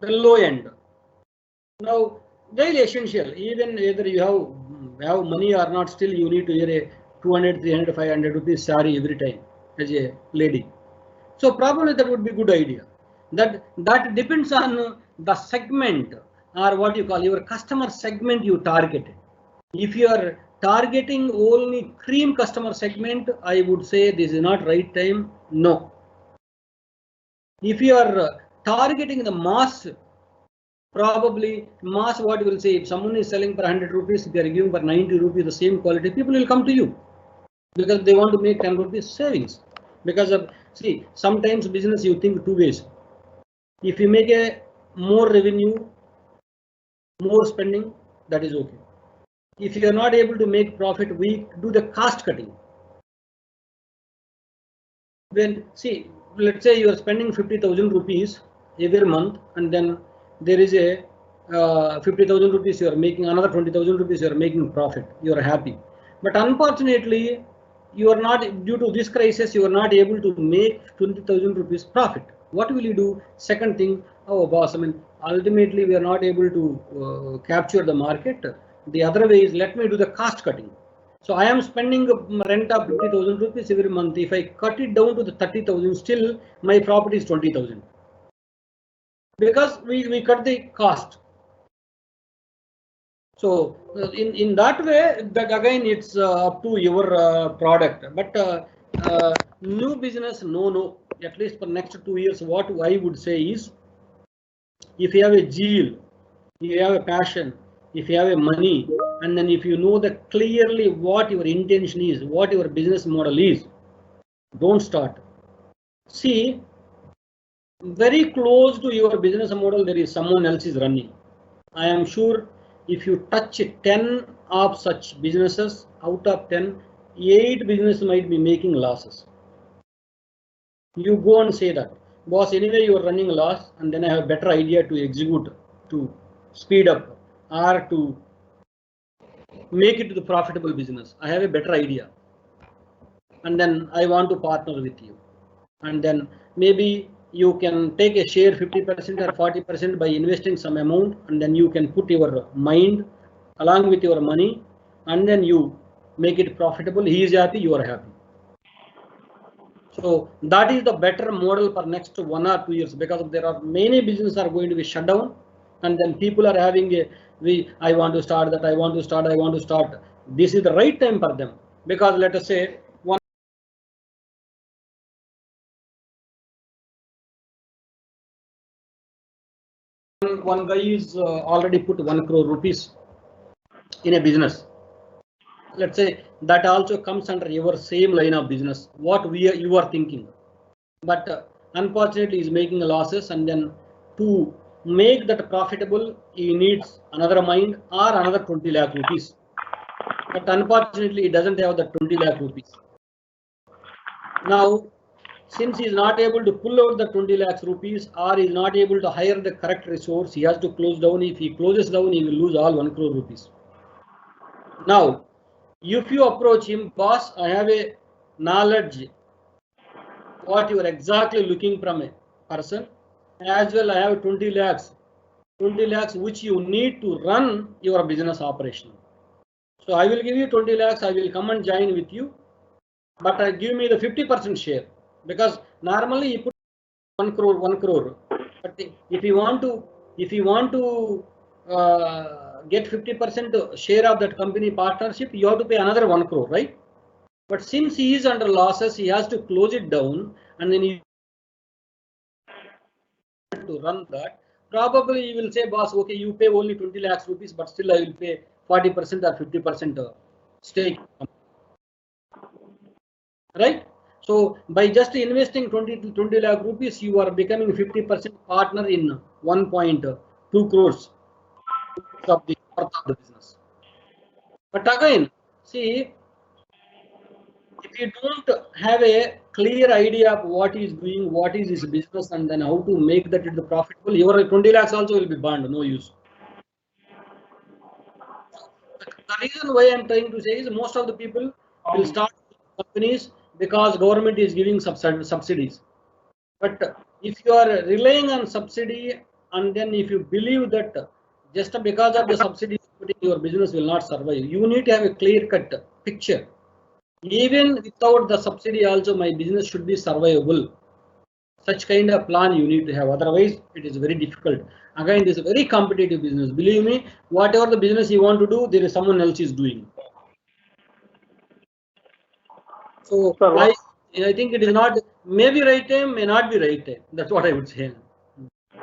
the low end. Now, daily essential, even whether you have money or not, still you need to wear a 200, 300, 500 rupees sari every time as a lady. So probably that would be a good idea. That depends on the segment, or what you call your customer segment you target. If you are targeting only cream customer segment, I would say this is not right time. No. If you are targeting the mass, probably mass, what you will say, if someone is selling for 100 rupees, if they are giving for 90 rupees the same quality, people will come to you because they want to make 10 rupees savings. Because of, see, sometimes business you think two ways. If you make a more revenue, more spending, that is okay. If you are not able to make profit, we do the cost cutting. When, see, let's say you are spending 50,000 rupees every month, and then there is a 50,000 rupees you are making, another 20,000 rupees you are making profit, you are happy. But unfortunately, you are not, due to this crisis, you are not able to make 20,000 rupees profit. What will you do? Second thing, oh boss, I mean, ultimately we are not able to capture the market. The other way is, let me do the cost cutting. So I am spending rent of 50,000 rupees every month. If I cut it down to the 30,000, still my profit is 20,000. Because we cut the cost. So in that way, that again it's up to your product. But new business, no. At least for next 2 years, what I would say is, if you have a zeal, if you have a passion, if you have a money, and then if you know that clearly what your intention is, what your business model is, don't start. See, very close to your business model, there is someone else is running. I am sure if you touch 10 of such businesses, out of 10, 8 businesses might be making losses. You go and say that, boss, anyway you are running a loss, and then I have a better idea to execute, to speed up, or to make it to the profitable business. I have a better idea, and then I want to partner with you. And then maybe you can take a share 50% or 40% by investing some amount, and then you can put your mind along with your money, and then you make it profitable. He is happy, you are happy. So that is the better model for next 1 or 2 years, because there are many businesses are going to be shut down, and then people are having I want to start that, I want to start. This is the right time for them, because let us say one guy is already put 1 crore rupees in a business. Let's say that also comes under your same line of business, what you are thinking. But unfortunately is making losses, and then to make that profitable, he needs another mind or another 20 lakh rupees. But unfortunately, he doesn't have the 20 lakh rupees. Now, since he is not able to pull out the 20 lakhs rupees, or is not able to hire the correct resource, he has to close down. If he closes down, he will lose all 1 crore rupees. Now, if you approach him, boss, I have a knowledge, what you are exactly looking from a person, as well I have 20 lakhs which you need to run your business operation. So I will give you 20 lakhs, I will come and join with you, but give me the 50% share, because normally you put 1 crore. But if you want to get 50% share of that company partnership, you have to pay another 1 crore, right? But since he is under losses, he has to close it down, and then he to run that. Probably he will say, boss, okay, you pay only 20 lakhs rupees, but still I will pay 40% or 50% stake. Right? So by just investing 20 lakh rupees, you are becoming 50% partner in 1.2 crores of the worth of the business. But again, see, if you don't have a clear idea of what he is doing, what is his business, and then how to make that into profitable, your 20 lakhs also will be burned, no use. The reason why I'm trying to say is, most of the people will start companies because government is giving subsidies. But if you are relying on subsidy, and then if you believe that just because of the subsidy your business will not survive, you need to have a clear-cut picture. Even without the subsidy also my business should be survivable. Such kind of plan you need to have, otherwise it is very difficult. Again, this is a very competitive business. Believe me, whatever the business you want to do, there is someone else is doing. So I think it is not, maybe right time, may not be right time. That's what I would say.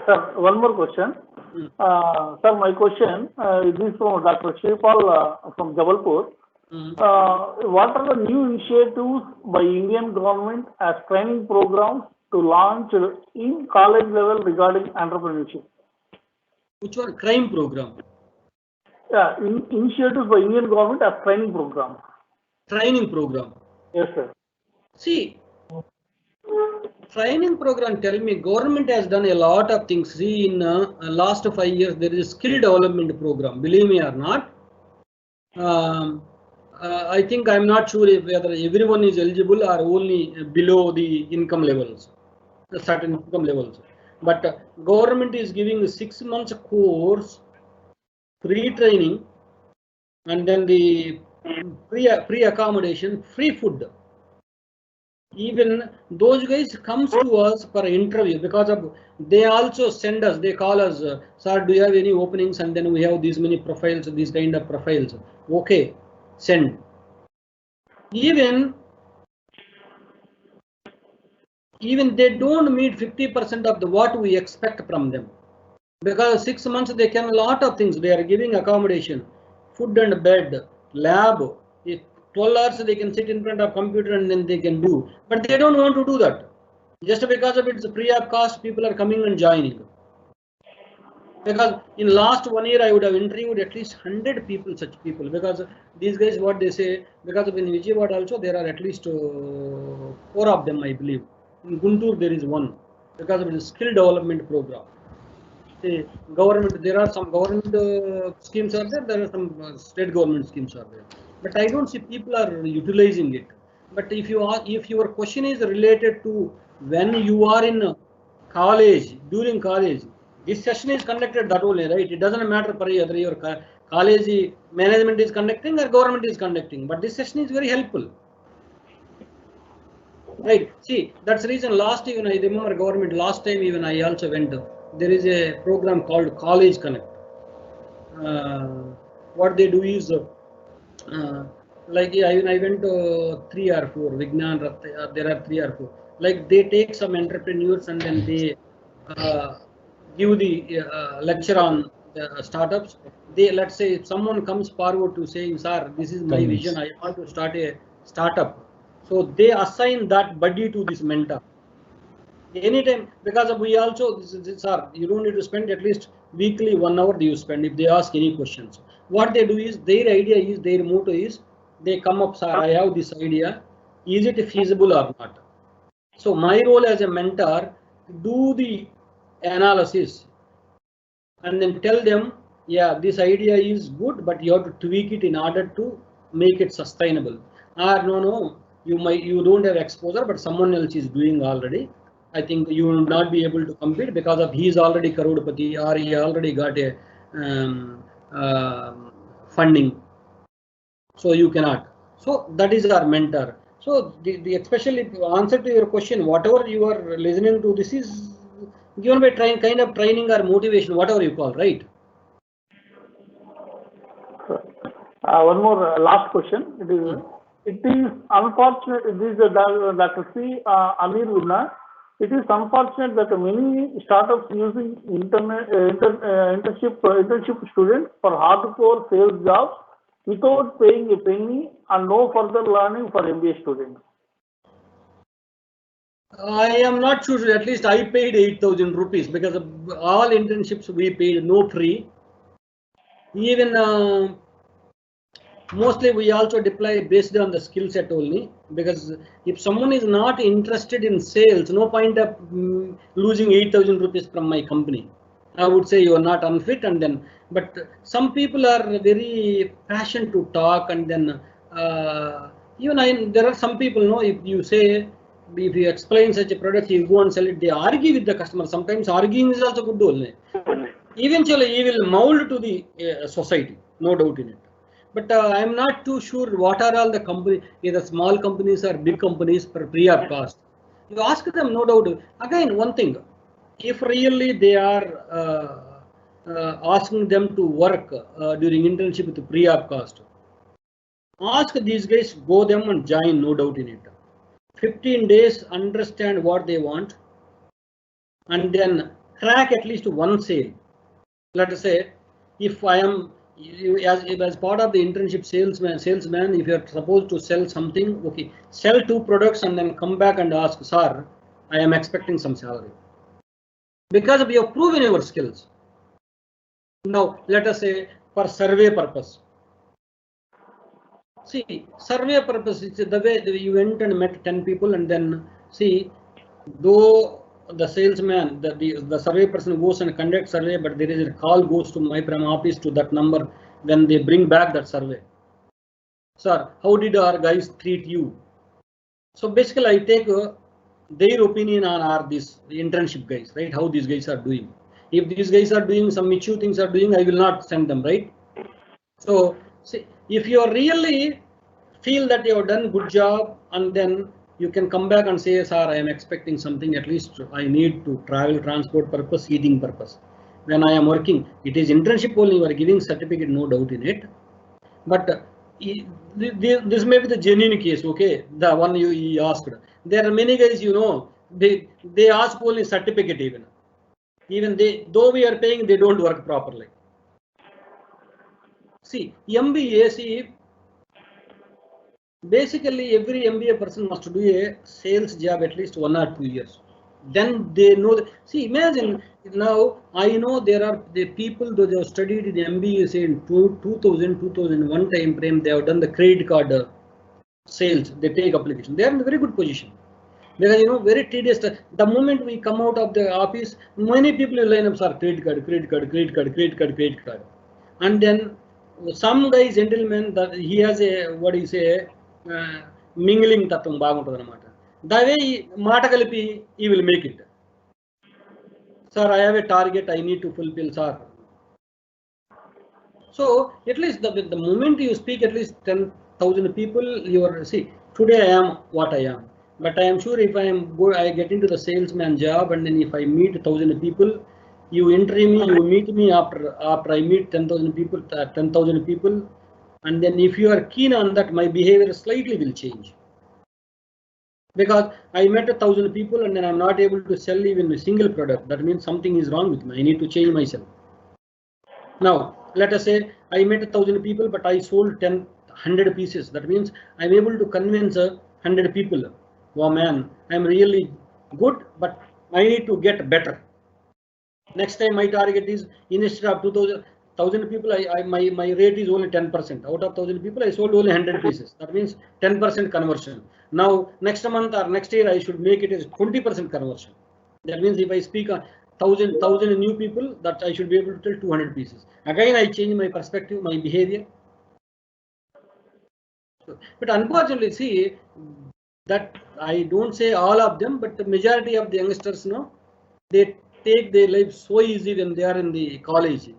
Sir, one more question. Sir, my question this is from Dr. Shreepal from Jabalpur. What are the new initiatives by Indian government as training programs to launch in college level regarding entrepreneurship? Which one? Crime program? Yeah, initiatives by Indian government as training program. Training program. Yes, sir. See, training program, tell me, government has done a lot of things. See, in last 5 years, there is a skill development program. Believe me or not. I think I'm not sure if whether everyone is eligible or only below the income levels, certain income levels. But government is giving a 6 months course, free training, and then the free accommodation, free food. Even those guys comes to us for an interview because of they also send us, they call us, sir, do you have any openings? And then we have these many profiles, these kind of profiles. Okay, send. Even they don't meet 50% of the what we expect from them, because 6 months they can a lot of things. They are giving accommodation, food and bed, lab. If 12 hours they can sit in front of computer and then they can do, but they don't want to do that. Just because of it's free of cost, people are coming and joining. Because in last 1 year I would have interviewed at least 100 people, such people, because these guys what they say, because of in Vijayawada also there are at least 4 of them, I believe. In Guntur there is 1, because of the skill development program. The government, there are some government schemes are there are some state government schemes are there, but I don't see people are utilizing it. But if you are, if your question is related to when you are in college, during college, this session is conducted that only, right? It doesn't matter whether your college management is conducting or government is conducting, but this session is very helpful. Right, see, that's the reason last even I remember government, last time even I also went, there is a program called College Connect. What they do is, like I went to 3 or 4, Vignan, there are 3 or 4. Like they take some entrepreneurs and then they give the lecture on the startups. They, let's say if someone comes forward to saying, sir, this is my vision, I want to start a startup. So they assign that buddy to this mentor. Anytime, because we also, sir, you don't need to spend at least weekly 1 hour do you spend if they ask any questions. What they do is, their idea is, their motto is, they come up, sir, I have this idea, is it feasible or not? So my role as a mentor, do the analysis and then tell them, yeah, this idea is good, but you have to tweak it in order to make it sustainable. Or no, you don't have exposure, but someone else is doing already. I think you will not be able to compete because of he is already Crorepati or he already got a funding. So you cannot. So that is our mentor. So the especially answer to your question, whatever you are listening to, this is given by kind of training or motivation, whatever you call, right? One more last question. It is unfortunate. This is Dr. C. Amir Guna. It is unfortunate that many startups using internship students for hardcore sales jobs without paying a penny and no further learning for MBA students. I am not sure. At least I paid 8,000 rupees because of all internships we paid no free. Even mostly we also deploy based on the skill set only, because if someone is not interested in sales, no point of losing 8,000 rupees from my company. I would say you are not unfit, and then, but some people are very passionate to talk, and then even there are some people, if you say if you explain such a product, you go and sell it, they argue with the customer. Sometimes arguing is also good only. Eventually, he will mold to the society, no doubt in it. But I am not too sure what are all the companies, either small companies or big companies per pre-op cost. You ask them, no doubt. Again, one thing, if really they are asking them to work during internship with pre-op cost, ask these guys, go them and join, no doubt in it. 15 days, understand what they want, and then crack at least one sale. Let us say, if I am as part of the internship salesman, if you are supposed to sell something, okay, sell 2 products and then come back and ask, sir, I am expecting some salary, because we have proven your skills. Now, let us say for survey purpose. See, survey purpose is the way you went and met 10 people, and then see, though the salesman, the survey person goes and conducts survey, but there is a call goes to my prime office to that number when they bring back that survey. Sir, how did our guys treat you? So basically, I take their opinion on these internship guys, right? How these guys are doing. If these guys are doing some issue things are doing, I will not send them, right? So see, if you are really feel that you have done good job, and then you can come back and say, sir, I am expecting something, at least I need to travel, transport purpose, eating purpose. When I am working, it is internship only, you are giving certificate, no doubt in it. But this may be the genuine case, okay, the one you asked. There are many guys, you know, they ask only certificate even they, though we are paying, they don't work properly. See, MBA, see, basically every MBA person must do a sales job at least 1 or 2 years. Then they know that, see, imagine now, I know there are the people though they have studied in MBA say in 2000, 2001 time frame, they have done the credit card sales, they take application. They are in a very good position. Because you know, very tedious. The moment we come out of the office, many people will line up, sir, credit card, credit card, credit card, credit card, credit card. And then some guy, gentleman, that he has a, what do you say, mingling tattvam baguntadu anamata. That way, maata kalipi, he will make it. Sir, I have a target, I need to fulfill, sir. So at least the moment you speak at least 10,000 people, you are, see, today I am what I am. But I am sure if I get into the salesman job, and then if I meet 1,000 people, you interview me, you meet me after I meet 10,000 people, and then if you are keen on that, my behavior slightly will change. Because I met 1,000 people and then I'm not able to sell even a single product. That means something is wrong with me. I need to change myself. Now, let us say I met 1,000 people, but I sold 100 pieces. That means I'm able to convince 100 people. Oh man, I'm really good, but I need to get better. Next time my target is, instead of 1,000 people, my rate is only 10%. Out of 1,000 people, I sold only 100 pieces. That means 10% conversion. Now, next month or next year, I should make it as 20% conversion. That means if I speak 1,000 new people, that I should be able to tell 200 pieces. Again, I change my perspective, my behavior. But unfortunately, see, that I don't say all of them, but the majority of the youngsters, they take their life so easy when they are in the college,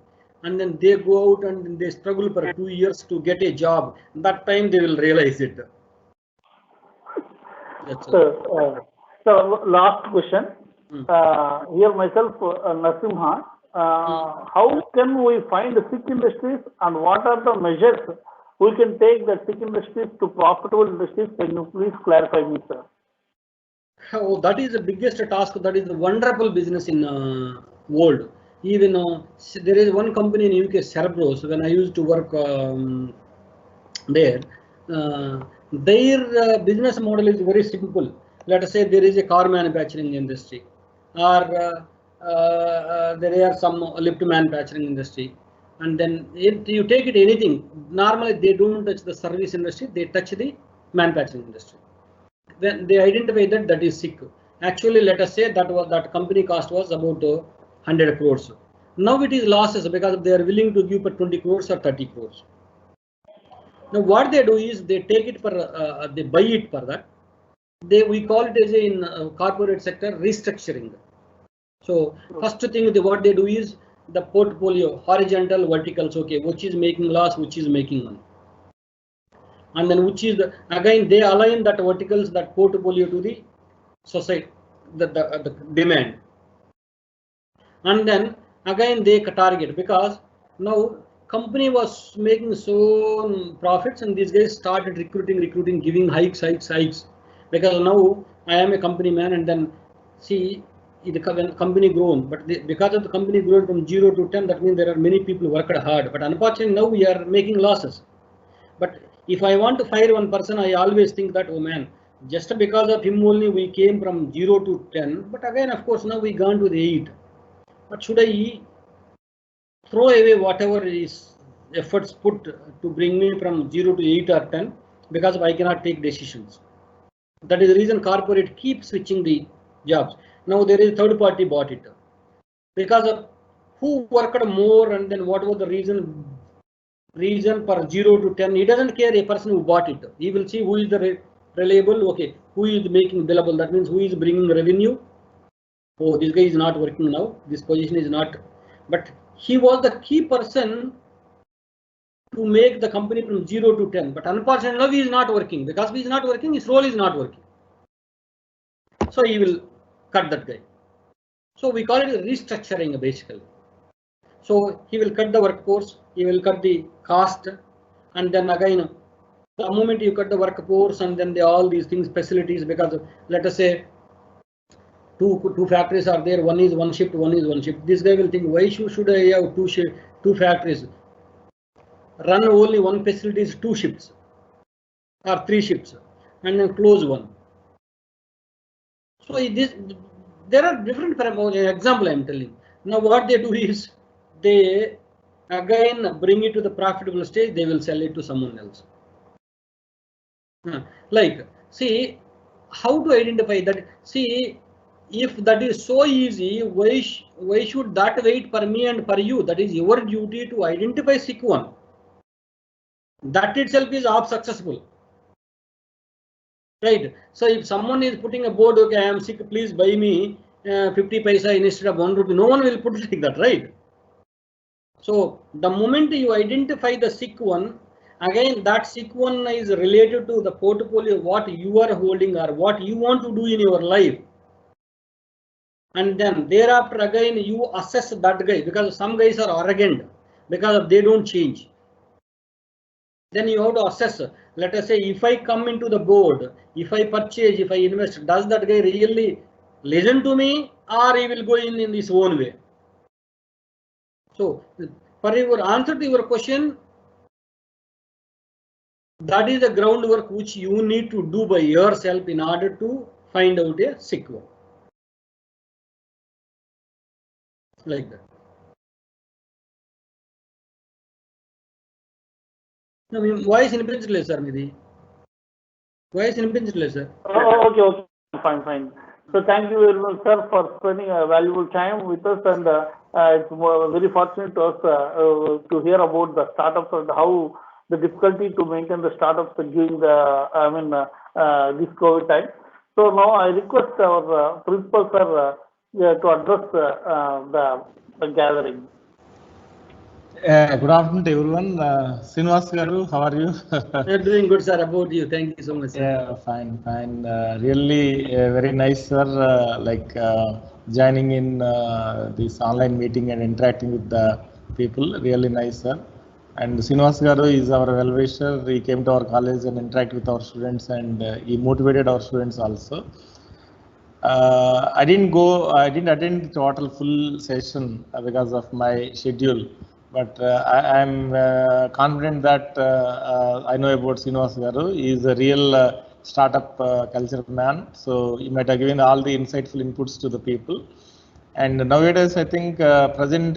and then they go out and they struggle for 2 years to get a job. That time they will realize it. So last question. Here myself, Narasimha, how can we find the Sikh industries, and what are the measures we can take that Sikh industries to profitable industries? Can you please clarify me, sir? Oh, that is the biggest task. That is the wonderful business in world. Even there is one company in UK, Cerberus. When I used to work there, their business model is very simple. Let us say there is a car manufacturing industry, or there are some lift manufacturing industry, and then if you take it anything, normally they don't touch the service industry, they touch the manufacturing industry. Then they identify that is Sikh. Actually, let us say that company cost was about 100 crores. Now it is losses because they are willing to give for 20 crores or 30 crores. Now what they do is they take it for they buy it for that, we call it as in corporate sector restructuring. So first thing what they do is the portfolio horizontal verticals, okay, which is making loss, which is making money, and then which is again they align that verticals, that portfolio to the society, the demand, and then again they target, because now company was making so profits and these guys started recruiting, giving hikes, because now I am a company man, and then see the company grown, but because of the company grown from 0 to 10, that means there are many people worked hard, but unfortunately now we are making losses. But if I want to fire one person, I always think that, oh man, just because of him only we came from 0 to 10, but again of course now we gone to the 8. But should I throw away whatever is efforts put to bring me from 0 to 8 or 10, because I cannot take decisions? That is the reason corporate keeps switching the jobs. Now there is third party bought it, because of who worked more, and then what was the reason for 0 to 10. He doesn't care a person who bought it. He will see who is the reliable, okay, who is making billable, that means who is bringing revenue. Oh, this guy is not working now, this position is not, but he was the key person to make the company from 0 to 10, but unfortunately now he is not working. Because he is not working, his role is not working, so he will cut that guy. So we call it restructuring basically. So he will cut the workforce, he will cut the cost, and then again the moment you cut the workforce and then all these things, facilities, because let us say two factories are there, one is one shift, one is one shift. This guy will think, why should I have two factories? Run only one facility is 2 shifts or 3 shifts, and then close one. So there are different example I am telling. Now what they do is they again bring it to the profitable stage, they will sell it to someone else. Like, see how to identify that. See, if that is so easy, why should that wait for me and for you? That is your duty to identify sick one. That itself is half successful, right? So if someone is putting a board, okay, I am sick, please buy me 50 paisa instead of 1 rupee, no one will put it like that, right? So the moment you identify the sick one, again that sick one is related to the portfolio, what you are holding or what you want to do in your life. And then thereafter again you assess that guy, because some guys are arrogant because they don't change. Then you have to assess. Let us say if I come into the board, if I purchase, if I invest, does that guy really listen to me, or he will go in his own way? So for your answer to your question, that is the groundwork which you need to do by yourself in order to find out a sick one. Like that. No, voice వినిపించలేదు sir మీది. Voice వినిపించలేదు sir. Okay, fine. So thank you very much, sir, for spending a valuable time with us, and it's very fortunate to us to hear about the startups and how the difficulty to maintain the startups during the this COVID time. So now I request our principal sir to address the gathering. Good afternoon to everyone. Srinivas Garu, how are you? You're doing good, sir. About you? Thank you so much, sir. Yeah, fine. Really very nice, sir. Joining in this online meeting and interacting with the people. Really nice, sir. And Srinivas Garu is our well-wisher. He came to our college and interacted with our students, and he motivated our students also. I didn't attend the total full session because of my schedule. But I am confident that I know about Srinivas Garu. He is a real startup culture man. So he might have given all the insightful inputs to the people. And nowadays, I think present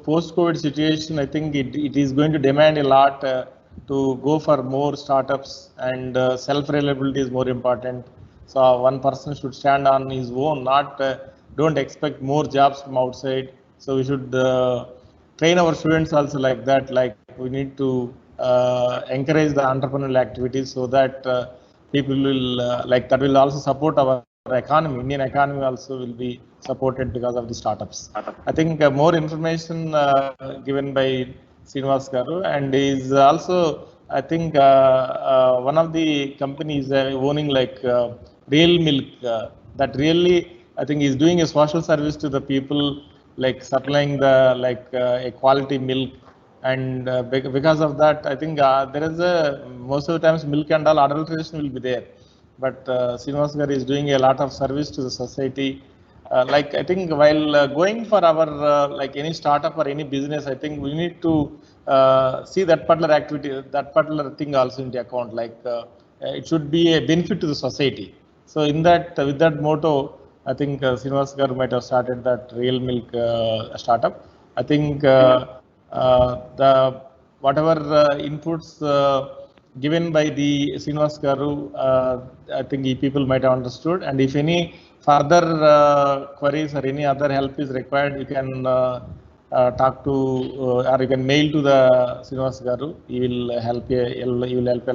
post-COVID situation, I think it is going to demand a lot to go for more startups, and self-reliability is more important. So one person should stand on his own, don't expect more jobs from outside. So we should train our students also like that. Like we need to encourage the entrepreneurial activities so that people will like that will also support our economy. Indian economy also will be supported because of the startups. I think more information given by Srinivas Garu, and is also I think one of the companies owning like Real Milk that really I think is doing a social service to the people, like supplying the like a quality milk. And because of that, I think there is a most of the times milk and all adulteration will be there, but Srinivas Garu is doing a lot of service to the society. Like I think while going for our like any startup or any business, I think we need to see that particular activity, that particular thing also into account. Like it should be a benefit to the society. So in that, with that motto, I think Srinivas Garu might have started that Real Milk startup. I think the whatever inputs given by the Srinivas Garu, I think people might have understood. And if any further queries or any other help is required, you can talk to or you can mail to the Srinivas Garu. He will help you. He will help a